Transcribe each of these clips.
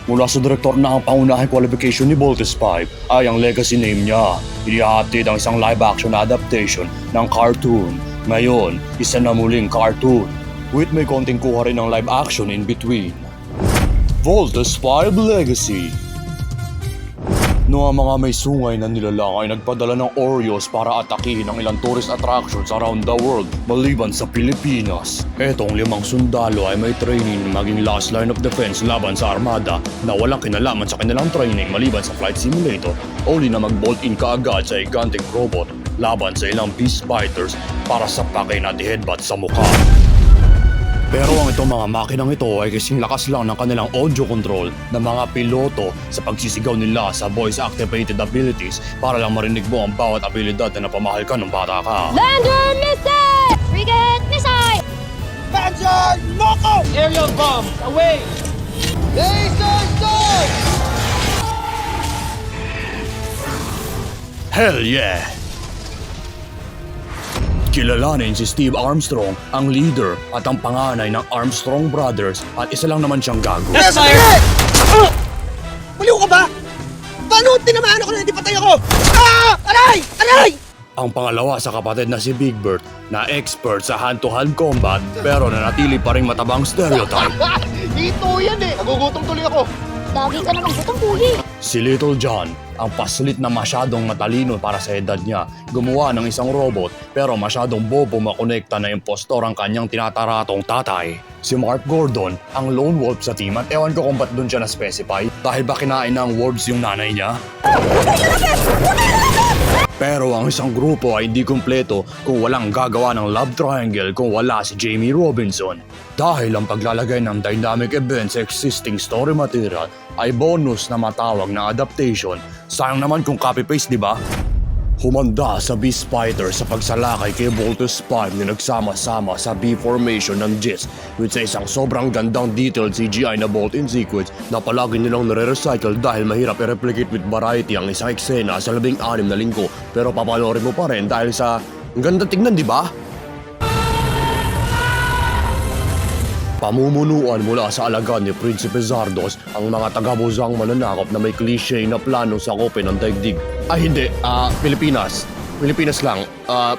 Mula sa direktor na ang pangunahing qualification ni Voltes 5 ay ang legacy name niya. Inihahatid ang isang live-action adaptation ng cartoon. Ngayon, isa na muling cartoon. With may konting kuha rin ng live-action in between. Voltes 5 Legacy. Noong mga may sungay na nilalang ay nagpadala ng Oreos para atakihin ang ilang tourist attractions around the world maliban sa Pilipinas. Etong 5 sundalo ay may training maging last line of defense laban sa armada na walang kinalaman sa kanilang training maliban sa flight simulator, only na mag-bolt in kaagad sa gigantic robot laban sa ilang beast fighters para sapakin at headbutt sa mukha. Pero ang itong mga makinang ito ay kasing lakas lang ng kanilang audio control ng mga piloto sa pagsisigaw nila sa voice-activated abilities para lang marinig mo ang bawat abilidad na napamahal ka ng bata ka. Lander missile! Frigate missile! Panzer Moko! Aerial bomb, away! Laser sword! Hell yeah! Kilalanin si Steve Armstrong, ang leader at ang panganay ng Armstrong Brothers at isa lang naman siyang gago. Yes, fire! Baliw ka ba? Paano tinamaan ako na hindi patay ako? Ah! Aray! Aray! Ang pangalawa sa kapatid na si Big Bird na expert sa hand-to-hand combat pero nanatili pa rin matabang stereotype. Dito yan eh! Nagugutom tuloy ako! Lagi ka namang gutong huli. Si Little John, ang paslit na masyadong matalino para sa edad niya, gumawa ng isang robot pero masyadong bobo makonekta na impostor ang kanyang tinataratong tatay. Si Mark Gordon, ang lone wolf sa team at ewan ko kung ba't doon siya na-specify dahil ba kinain ng wolves yung nanay niya? Pero ang isang grupo ay hindi kumpleto kung walang gagawa ng love triangle kung wala si Jamie Robinson. Dahil ang paglalagay ng dynamic events sa existing story material ay bonus na matawag na adaptation. Sayang naman kung copy-paste, di ba? Humanda sa Beast Fighter sa pagsalakay kay Voltes 5 na nagsama-sama sa B-formation ng jets with sa isang sobrang gandang detailed CGI na bolt-in sequence na palagi nilang nare-recycle dahil mahirap i-replicate with variety ang isang eksena sa 16 na linggo pero papanorin mo pa rin dahil sa ang ganda tignan, di ba? Pamumunuan mula sa alaga ni Prinsipe Zardos ang mga taga-buzang mananakop na may cliche na plano sakupin ng daigdig. Ay hindi, Pilipinas. Pilipinas lang.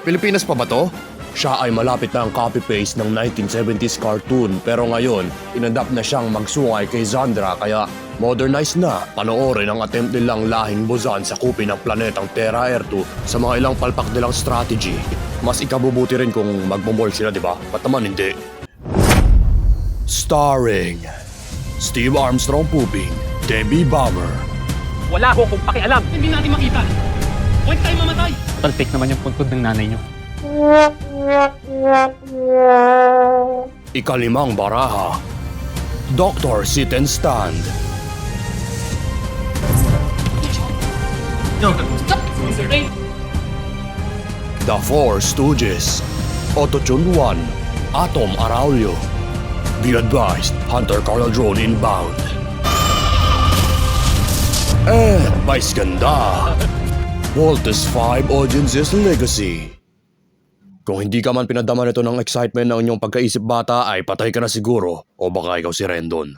Pilipinas pa ba to? Siya ay malapit na ang copy-paste ng 1970s cartoon pero ngayon, inadapt na siyang magsungay kay Zandra kaya modernized na. Panoorin ang attempt nilang lahing buzan sakupin ang planetang Terra Air 2 sa mga ilang palpak nilang strategy. Mas ikabubuti rin kung magmumol sila, di ba? Ba't naman hindi? Starring Steve Armstrong Puping, Debbie Bomber. Wala ko kung pakialam. Hindi natin makita. Huwag tayo mamatay. Total fake naman yung puntod ng nanay nyo. Ikalimang baraha, Dr. Sit and Stand. Stop! The Four Stooges, Autotune 1, Atom Araulio. Be advised, Hunter Carla Drone inbound. Vice Ganda, Voltes 5 Audiences Legacy. Kung hindi ka man pinadama nito ng excitement ng inyong pagkaisip bata ay patay ka na siguro o baka ikaw si Rendon.